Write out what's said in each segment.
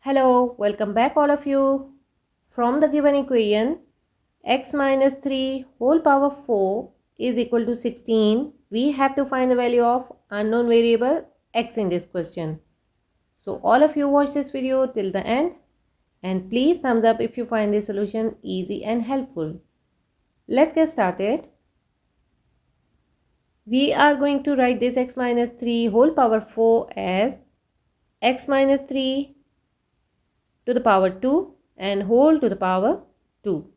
Hello, welcome back all of you. From the given equation, x minus 3 whole power 4 is equal to 16. We have to find the value of unknown variable x in this question. So all of you watch this video till the end and please thumbs up if you find this solution easy and helpful. Let's get started. We are going to write this x minus 3 whole power 4 as x minus 3 to the power 2 and whole to the power 2.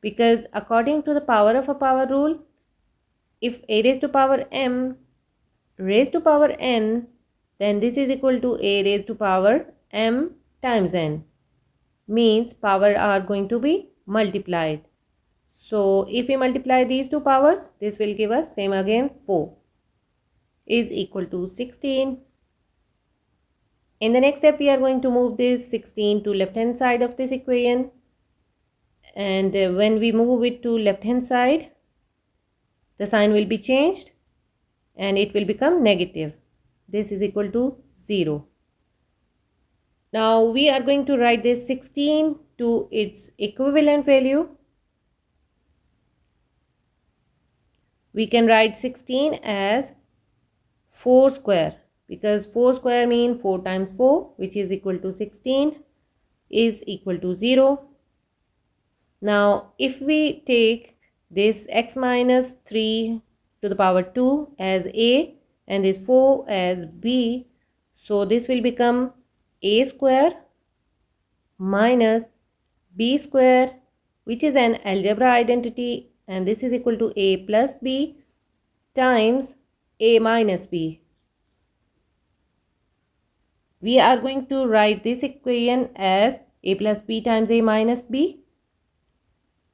Because according to the power of a power rule, if a raised to power m raised to power n, then this is equal to a raised to power m times n. Means power are going to be multiplied. So if we multiply these two powers, this will give us same again 4 is equal to 16. In the next step, we are going to move this 16 to left hand side of this equation. And when we move it to left hand side, the sign will be changed and it will become negative. This is equal to 0. Now we are going to write this 16 to its equivalent value. We can write 16 as 4 square, because 4 square means 4 times 4, which is equal to 16, is equal to 0. Now if we take this x minus 3 to the power 2 as a and this 4 as b, so this will become a square minus b square, which is an algebra identity, and this is equal to a plus b times a minus b. We are going to write this equation as a plus b times a minus b,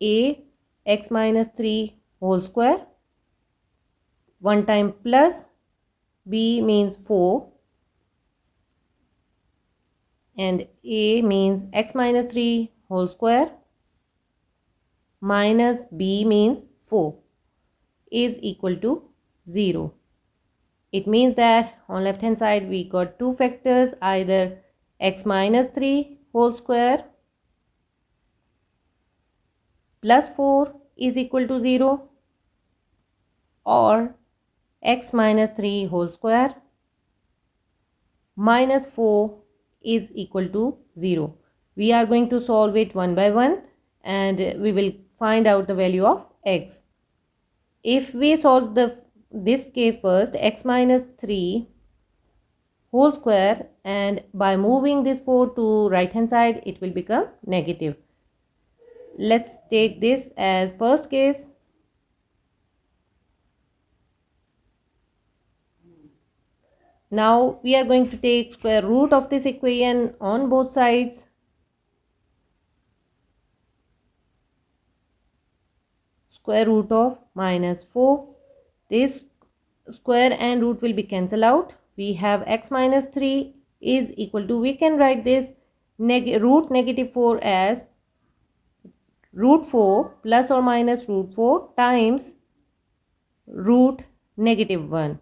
a x minus 3 whole square, 1 time plus b means 4 and a means x minus 3 whole square minus b means 4 is equal to 0. It means that on left hand side we got two factors, either x minus 3 whole square plus 4 is equal to 0 or x minus 3 whole square minus 4 is equal to 0. We are going to solve it one by one and we will find out the value of x. If we solve this case first, x minus 3 whole square, and by moving this 4 to right hand side it will become negative. Let's take this as first case. Now we are going to take square root of this equation on both sides. Square root of minus 4. This square and root will be cancelled out. We have x minus 3 is equal to, we can write this root negative 4 as root 4 plus or minus root 4 times root negative 1.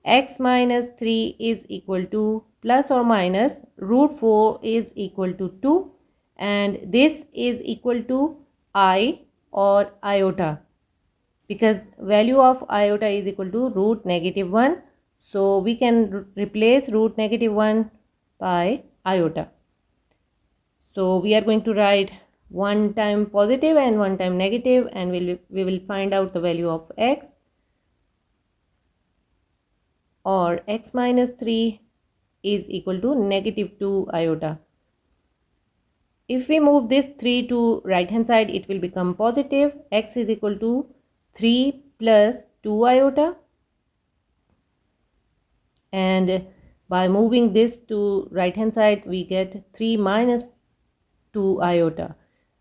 X minus 3 is equal to plus or minus root 4 is equal to 2, and this is equal to I or iota, because value of iota is equal to root negative 1. So we can replace root negative 1 by iota. So we are going to write one time positive and one time negative, and we will find out the value of x, or x minus 3 is equal to negative 2 iota. If we move this 3 to right hand side, it will become positive. X is equal to 3 plus 2 iota, and by moving this to right hand side we get 3 minus 2 iota.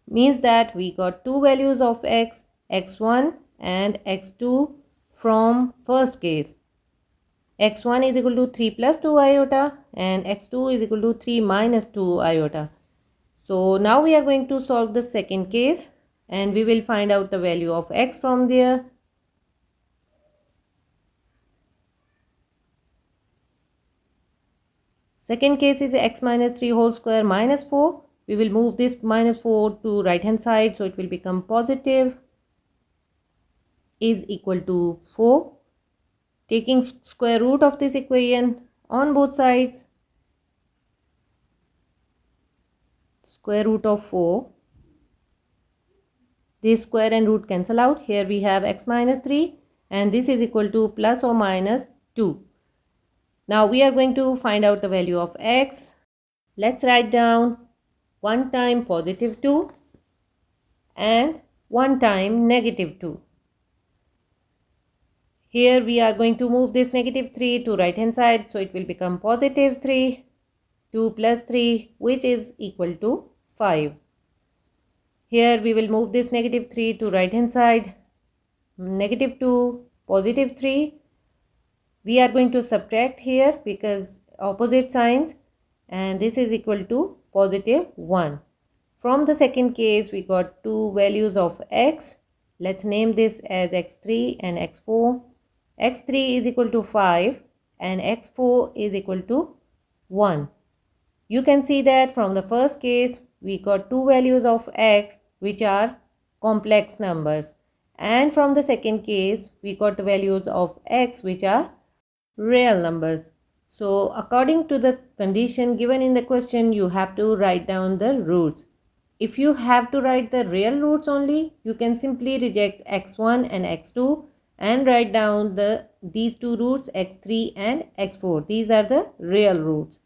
Means that we got two values of x, x1 and x2 from first case. x1 is equal to 3 plus 2 iota and x2 is equal to 3 minus 2 iota. So now we are going to solve the second case and we will find out the value of x from there. Second case is x minus 3 whole square minus 4. We will move this minus 4 to right hand side, so it will become positive is equal to 4. Taking square root of this equation on both sides, square root of 4. This square and root cancel out. Here we have x minus 3 and this is equal to plus or minus 2. Now we are going to find out the value of x. Let's write down 1 time positive 2 and 1 time negative 2. Here we are going to move this negative 3 to right hand side, so it will become positive 3. 2 plus 3, which is equal to 5. Here we will move this negative 3 to right hand side. Negative 2, positive 3. We are going to subtract here because opposite signs, and this is equal to positive 1. From the second case, we got two values of x. Let's name this as x3 and x4. x3 is equal to 5 and x4 is equal to 1. You can see that from the first case, we got two values of x which are complex numbers. And from the second case, we got the values of x which are real numbers. So according to the condition given in the question, you have to write down the roots. If you have to write the real roots only, you can simply reject x1 and x2 and write down these two roots x3 and x4. These are the real roots.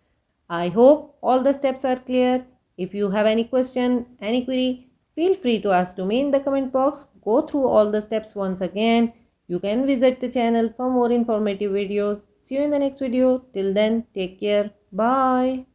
I hope all the steps are clear. If you have any question, any query, feel free to ask to me in the comment box. Go through all the steps once again. You can visit the channel for more informative videos. See you in the next video. Till then, take care. Bye.